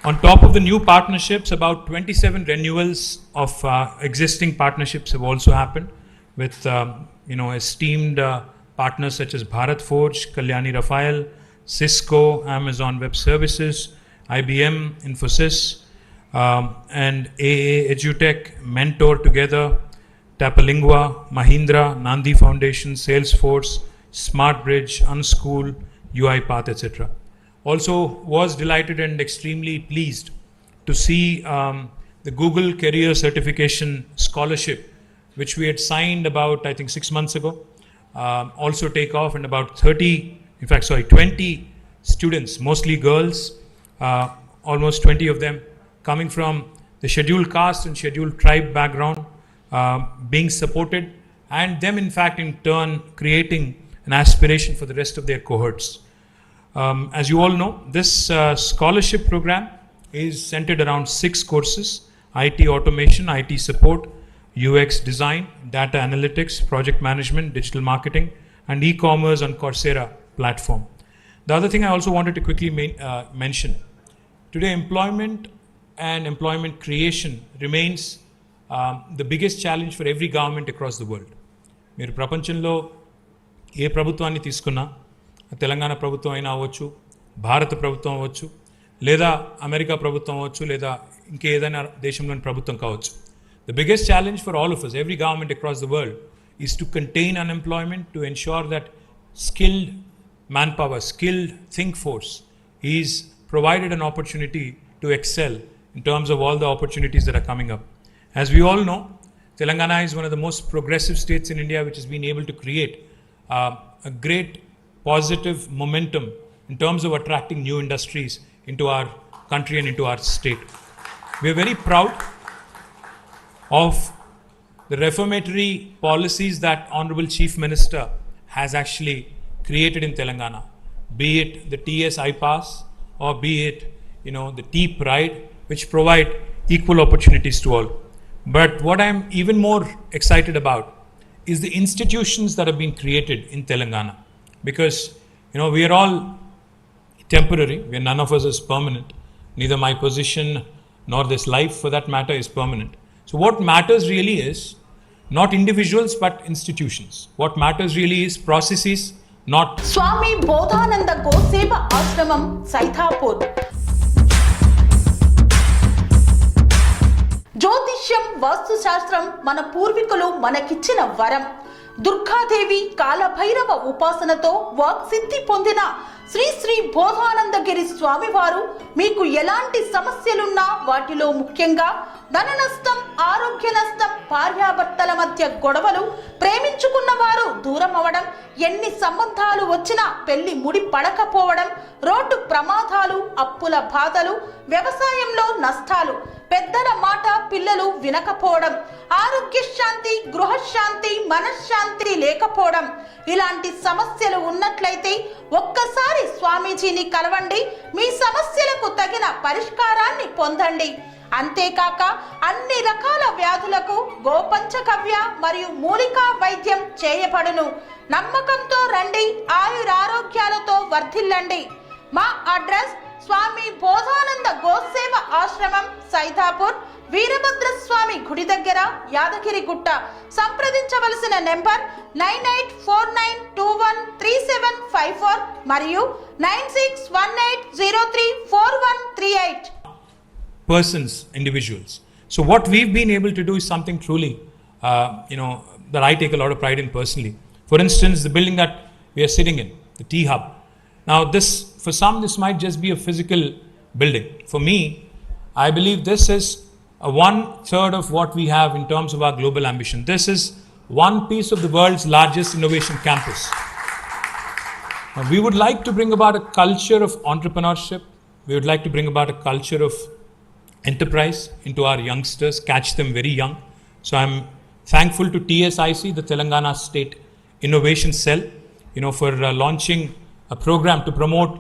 M: On top of the new partnerships, about 27 renewals of existing partnerships have also happened with esteemed partners such as Bharat Forge, Kalyani Rafael, Cisco, Amazon Web Services, IBM, Infosys, and AA Edutech, Mentor Together, Tapalingua, Mahindra, Nandi Foundation, Salesforce, SmartBridge, Unschool, UiPath, etc. Also was delighted and extremely pleased to see the Google Career Certification Scholarship, which we had signed about, I think, 6 months ago, also take off, and about 20 students, mostly girls, almost 20 of them coming from the scheduled caste and scheduled tribe background, being supported, and them in fact in turn creating an aspiration for the rest of their cohorts. As you all know, this scholarship program is centered around 6 courses: IT automation, IT support, UX design, data analytics, project management, digital marketing, and e-commerce on Coursera platform. The other thing I also wanted to quickly mention, today employment and employment creation remains the biggest challenge for every government across the world. మీరు ప్రపంచంలో ఏ ప్రభుత్వాన్ని తీసుకున్నా, తెలంగాణ ప్రభుత్వం అయినా అవ్వచ్చు, భారత ప్రభుత్వం అవ్వచ్చు, లేదా అమెరికా ప్రభుత్వం అవ్వచ్చు, లేదా ఇంకేదైనా దేశంలోని ప్రభుత్వం కావచ్చు. The biggest challenge for all of us, every government across the world, is to contain unemployment, to ensure that skilled manpower, skilled think force is provided an opportunity to excel in terms of all the opportunities that are coming up. As we all know, Telangana is one of the most progressive states in India, which has been able to create a great positive momentum in terms of attracting new industries into our country and into our state. We are very proud of the reformatory policies that Honorable Chief Minister has actually created in Telangana, be it the TS iPass or be it the T-Pride, which provide equal opportunities to all. But what I'm even more excited about is the institutions that have been created in Telangana. Because, we are all temporary. None of us is permanent. Neither my position nor this life, for that matter, is permanent. So what matters really is not individuals, but institutions. What matters really is processes, not...
G: Swami Bodhananda Goseva Ashramam, Saithapur. జ్యోతిష్యం, వాస్తుశాస్త్రం మన పూర్వీకులు మనకిచ్చిన వరం. దుర్గాదేవి, కాలభైరవ ఉపాసనతో వాక్సిద్ధి పొందిన శ్రీ శ్రీ బోధానందగిరి స్వామివారు మీకు ఎలాంటి సమస్యలున్నా, వాటిలో ముఖ్యంగా ధన నష్టం, ఆరోగ్య నష్టం, భార్యాభర్తల మధ్య గొడవలు, ప్రేమించుకున్న వారు దూరం అవడం, ఎన్ని సంబంధాలు వచ్చినా పెళ్లి ముడి పడకపోవడం, రోడ్డు ప్రమాదాలు, అప్పుల బాధలు, వ్యవసాయంలో నష్టాలు, పెద్దల మాట
N: పిల్లలు వినకపోవడం, ఆరోగ్య శాంతి, గృహశాంతి, మనశ్శాంతి లేకపోవడం, ఇలాంటి సమస్యలు ఉన్నట్లయితే ఒక్కసారి స్వామీజీని కలవండి. మీ సమస్యలకు తగిన పరిష్కారాన్ని పొందండి. అంతేకాక అన్ని రకాల వ్యాధులకు గోపంచకవ్య మరియు మూలికా వైద్యం చేయబడును. నమ్మకంతో రండి, ఆయురారోగ్యాలతో వర్ధిల్లండి. మా అడ్రస్ స్వామి బోధానంద గోసేవ ఆశ్రమం, సైదాపూర్, వీరభద్రస్వామి గుడి దగ్గర, యాదగిరిగుట్ట. సంప్రదించవలసిన నెంబర్ 9849213754 మరియు 9618034138.
M: Persons, individuals. So what we've been able to do is something truly, that I take a lot of pride in personally. For instance, the building that we are sitting in, the Tea Hub. Now for some, this might just be a physical building. For me, I believe this is a 1/3 of what we have in terms of our global ambition. This is one piece of the world's largest innovation campus. Now, we would like to bring about a culture of entrepreneurship. We would like to bring about a culture of enterprise into our youngsters, catch them very young. So I'm thankful to TSIC, the Telangana State Innovation Cell, for launching a program to promote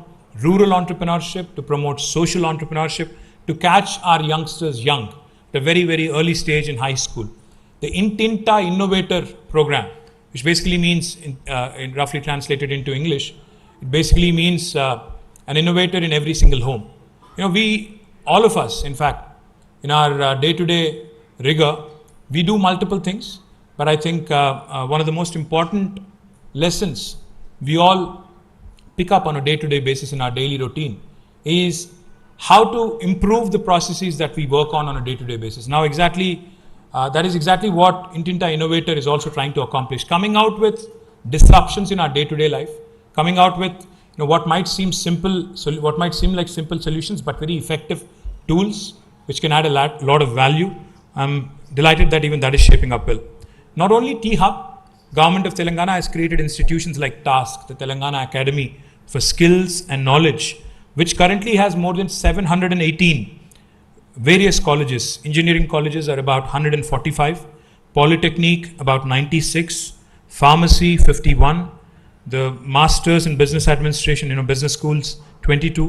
M: rural entrepreneurship, to promote social entrepreneurship, to catch our youngsters young at a very, very early stage in high school. The Intinta Innovator program, which basically means, roughly translated into English, it basically means an innovator in every single home. All of us, in fact, in our day-to-day rigor, we do multiple things, but I think one of the most important lessons we all pick up on a day-to-day basis in our daily routine is how to improve the processes that we work on a day-to-day basis. Now, that is exactly what Intinta Innovator is also trying to accomplish. Coming out with disruptions in our day-to-day life, coming out with what might seem like simple solutions, but very effective tools which can add a lot of value. I'm delighted that even that is shaping up well. Not only T-Hub, Government of Telangana has created institutions like TASK, the Telangana Academy for Skills and Knowledge, which currently has more than 718 various colleges. Engineering colleges are about 145, Polytechnic about 96, Pharmacy 51, the Masters in Business Administration, business schools 22,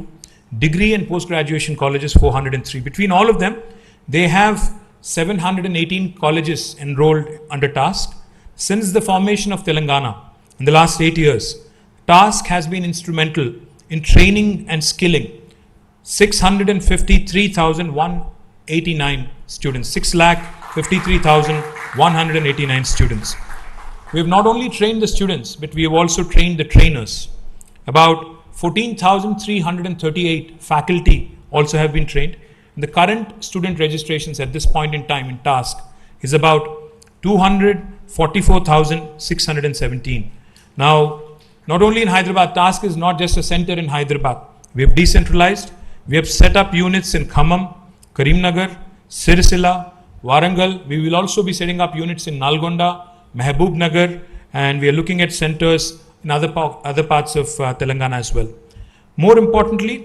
M: degree and post-graduation colleges 403. Between all of them, they have 718 colleges enrolled under TASK. Since the formation of Telangana in the last 8 years, TASK has been instrumental in training and skilling 653,189 students, 6,53,189 students. We have not only trained the students, but we have also trained the trainers. About 14,338 faculty also have been trained. The current student registrations at this point in time in TASK is about 244,617. Now, not only in Hyderabad, TASK is not just a center in Hyderabad. We have decentralized. We have set up units in Khammam, Karimnagar, Sirisila, Warangal. We will also be setting up units in Nalgonda, Mehboob Nagar, and we are looking at centers in other parts of Telangana as well. More importantly,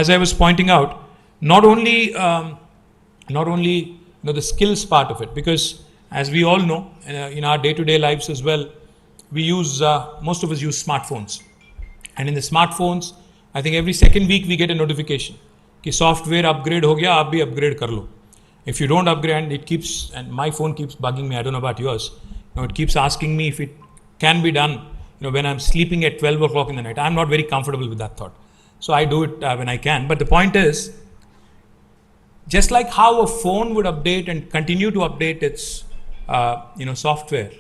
M: as I was pointing out, not only the skills part of it, because as we all know, in our day-to-day lives as well, most of us use smartphones. And in the smartphones, I think every second week we get a notification कि software upgrade हो गया, आप भी upgrade कर लो. If you don't upgrade, and my phone keeps bugging me, I don't know about yours, it keeps asking me if it can be done, when I'm sleeping at 12 o'clock in the night. I'm not very comfortable with that thought. So I do it when I can. But the point is, just like how a phone would update and continue to update its software,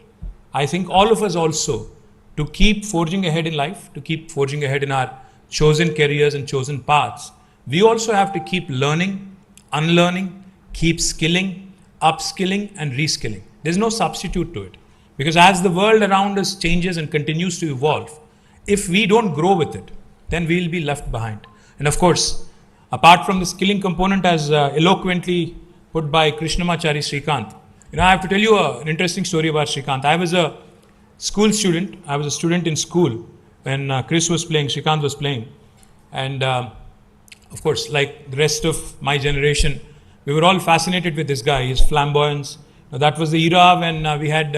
M: I think all of us also, to keep forging ahead in life, to keep forging ahead in our chosen careers and chosen paths, we also have to keep learning, unlearning, keep skilling, upskilling and reskilling. There's no substitute to it. Because as the world around us changes and continues to evolve, if we don't grow with it, then we'll be left behind. And of course, apart from the skilling component, as eloquently put by Krishnamachari Srikanth, I have to tell you an interesting story about Srikanth. I was a school student. I was a student in school when Chris was playing, Srikanth was playing. And of course, like the rest of my generation, we were all fascinated with this guy, his flamboyance. Now, that was the era when we had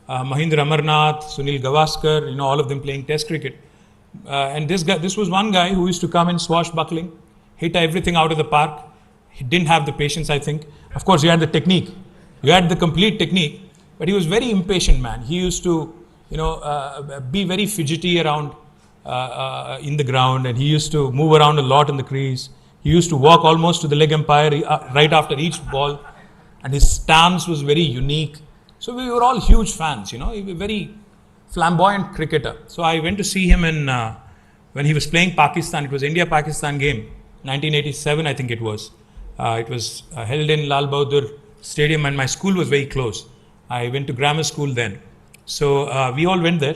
M: Mahindra Amarnath, Sunil Gavaskar, all of them playing Test cricket. And this was one guy who used to come in swashbuckling, hit everything out of the park. He didn't have the patience, I think. Of course, he had the technique. He had the complete technique, but he was very impatient man. He used to, be very fidgety around in the ground, and he used to move around a lot in the crease. He used to walk almost to the leg umpire right after each ball, and his stance was very unique. So we were all huge fans, He was a very flamboyant cricketer. So I went to see him when he was playing Pakistan. It was India-Pakistan game, 1987 I think it was. It was held in Lal Bahadur Stadium, and my school was very close. I went to grammar school then. So we all went there.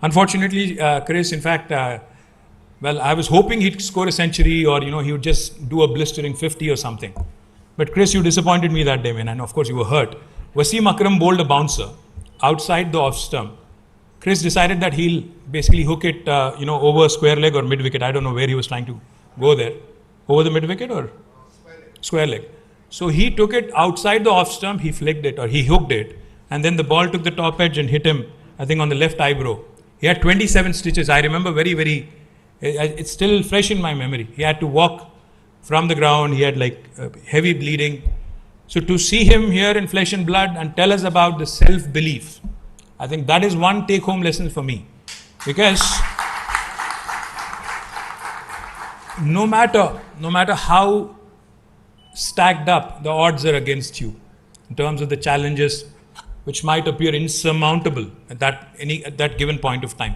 M: Unfortunately, Chris, in fact, I was hoping he'd score a century, or, he would just do a blistering 50 or something. But Chris, you disappointed me that day, man, and of course you were hurt. Wasim Akram bowled a bouncer outside the off stump. Chris decided that he'll basically hook it, over square leg or mid wicket. I don't know where he was trying to go there. Over the mid wicket or square leg. So he took it outside the off stump, he flicked it, or he hooked it, and then the ball took the top edge and hit him, I think, on the left eyebrow. He had 27 stitches. I remember very, very, it's still fresh in my memory. He had to walk from the ground. He had heavy bleeding. So to see him here in flesh and blood and tell us about the self-belief, I think that is one take-home lesson for me. Because no matter how stacked up the odds are against you, in terms of the challenges which might appear insurmountable at that given point of time,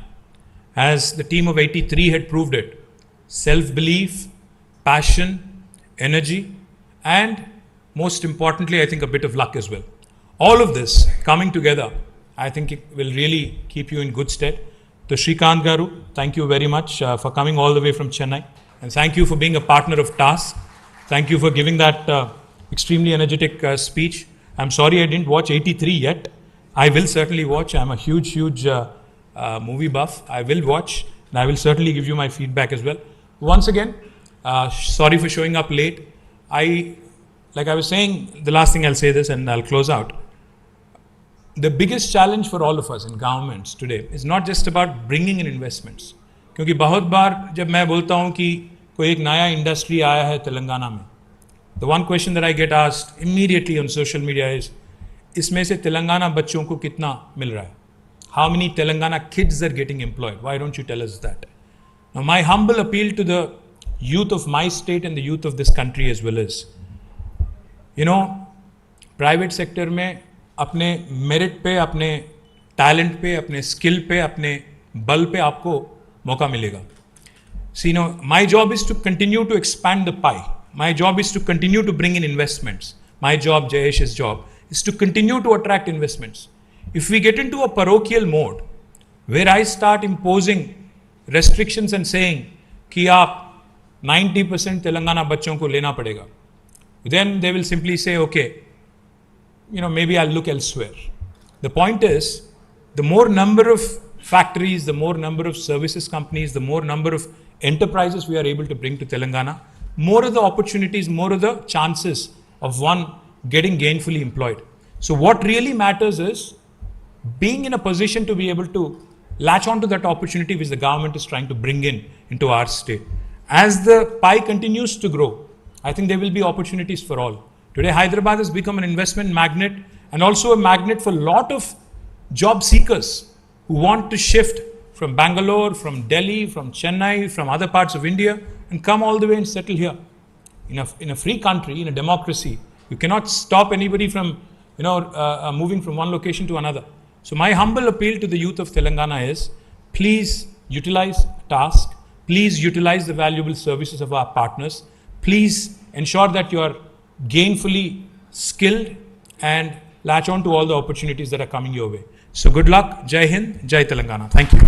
M: as the team of 83 had proved it, self-belief, passion, energy, and most importantly, I think a bit of luck as well. All of this coming together, I think it will really keep you in good stead. So Shrikant Garu, thank you very much for coming all the way from Chennai, and thank you for being a partner of TASK. Thank you for giving that extremely energetic speech. I'm sorry I didn't watch 83 yet. I will certainly watch. I'm a huge movie buff. I will watch, and I will certainly give you my feedback as well. Once again, sorry for showing up late. Like I was saying, the last thing I'll say this and I'll close out. The biggest challenge for all of us in governments today is not just about bringing in investments. क्योंकि बहुत बार जब मैं बोलता हूँ कि कोई एक नया इंडस्ट्री आया है तेलंगाना में, the one question that I get asked immediately on social media is, इसमें से तेलंगाना बच्चों को कितना मिल रहा है? How many Telangana kids are getting employed? Why don't you tell us that? Now, my humble appeal to the youth of my state and the youth of this country as well is, private sector में अपने merit पे, अपने talent पे, अपने skill पे, अपने बल पे आपको मौका मिलेगा. See, my job is to continue to expand the pie. My job is to continue to bring in investments. My job, Jayesh's job, is to continue to attract investments. If we get into a parochial mode, where I start imposing restrictions and saying कि आप 90% तेलंगाना बच्चों को लेना पड़ेगा, then they will simply say, okay, maybe I'll look elsewhere. The point is, the more number of factories, the more number of services companies, the more number of enterprises we are able to bring to Telangana, more of the opportunities, more of the chances of one getting gainfully employed. So what really matters is being in a position to be able to latch onto that opportunity which the government is trying to bring into our state. As the pie continues to grow, I think there will be opportunities for all. Today, Hyderabad has become an investment magnet and also a magnet for a lot of job seekers who want to shift from Bangalore, from Delhi, from Chennai, from other parts of India and come all the way and settle here. In a free country, in a democracy, you cannot stop anybody from moving from one location to another. So my humble appeal to the youth of Telangana is, please utilize TASK, please utilize the valuable services of our partners, please ensure that you are gainfully skilled and latch on to all the opportunities that are coming your way. So good luck, Jai Hind, Jai Telangana. Thank you.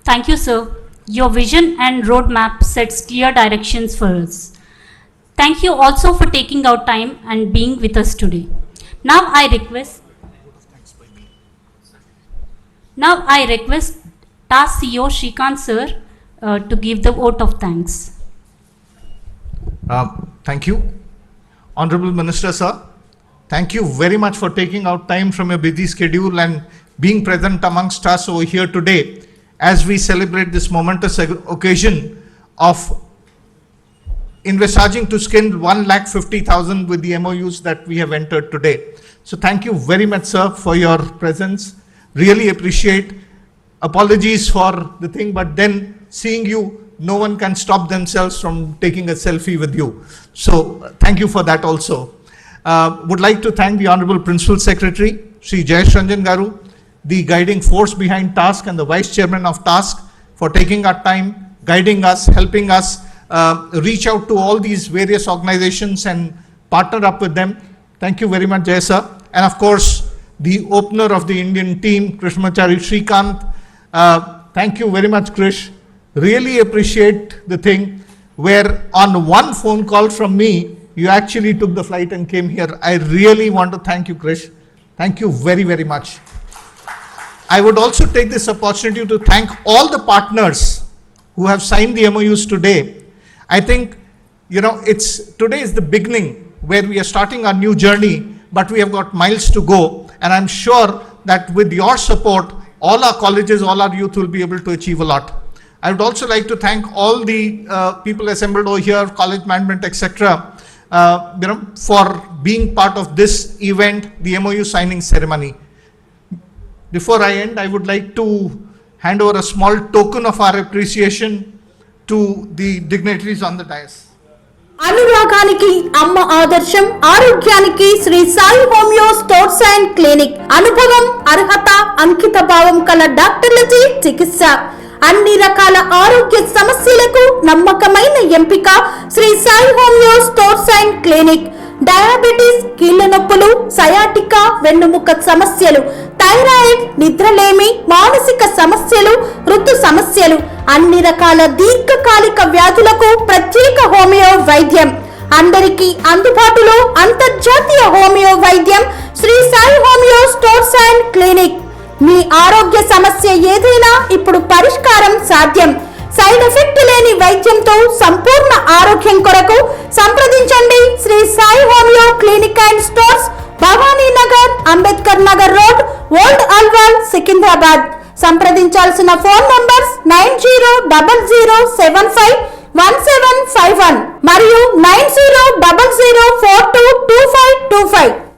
C: Thank you, sir. Your vision and roadmap sets clear directions for us. Thank you also for taking out time and being with us today. Now I request TASK CEO Shrikant sir to give the vote of thanks.
D: Thank you. Honorable Minister, sir, thank you very much for taking out time from your busy schedule and being present amongst us over here today as we celebrate this momentous occasion of envisaging to skill 150,000 with the MOUs that we have entered today. So thank you very much, sir, for your presence. Really appreciate. Apologies for the thing, but then seeing you, no one can stop themselves from taking a selfie with you. So thank you for that also. Would like to thank the Honorable Principal Secretary, Sri Jayesh Ranjan Garu, the guiding force behind TASK and the Vice Chairman of TASK for taking our time, guiding us, helping us reach out to all these various organizations and partner up with them. Thank you very much, Jay sir. And of course, the opener of the Indian team, Krishnamachari Srikanth. Thank you very much, Krish. Really appreciate the thing where on one phone call from me, you actually took the flight and came here. I really want to thank you, Krish. Thank you very, very much. I would also take this opportunity to thank all the partners who have signed the MOUs today. I think, today is the beginning where we are starting our new journey, but we have got miles to go. And I'm sure that with your support, all our colleges, all our youth will be able to achieve a lot. I would also like to thank all the people assembled over here, college management, etc., for being part of this event, the MOU signing ceremony. Before I end, I would like to hand over a small token of our appreciation to the dignitaries on the dais.
G: అనురాగానికి అమ్మ ఆదర్శం, ఆరోగ్యానికి Shri Sai homeo stores and clinic. అనుభవం, అర్హత, అంకిత భావం కల డాక్టర్లచే చికిత్స. అన్ని రకాల ఆరోగ్య సమస్యలకు నమ్మకమైన ఎంపిక Shri Sai homeo stores and clinic. Diabetes, కీళ్ల నొప్పులు, సయాటికా, వెన్నుముక సమస్యలు, థైరాయిడ్, నిద్రలేమి, మానసిక సమస్యలు, ఋతు సమస్యలు, అన్ని రకాల దీర్ఘకాలిక వ్యాధులకు ప్రత్యేక హోమియో వైద్యం. అందరికీ అందుబాటులో అంతర్జాతీయ హోమియో వైద్యం Shri Sai homeo stores and clinic. మీ ఆరోగ్య సమస్య ఏదైనా ఇప్పుడు పరిష్కారం సాధ్యం. సైడ్ ఎఫెక్ట్ లేని వైద్యంతో సంపూర్ణ ఆరోగ్యం కొరకు సంప్రదించండి Shri Sai homeo clinic and stores, Bhavani Nagar, Ambedkar Nagar road, old Alwal, Secunderabad. సంప్రదించాల్సిన ఫోన్ నంబర్స్ 9000751751 మరియు 9000422525.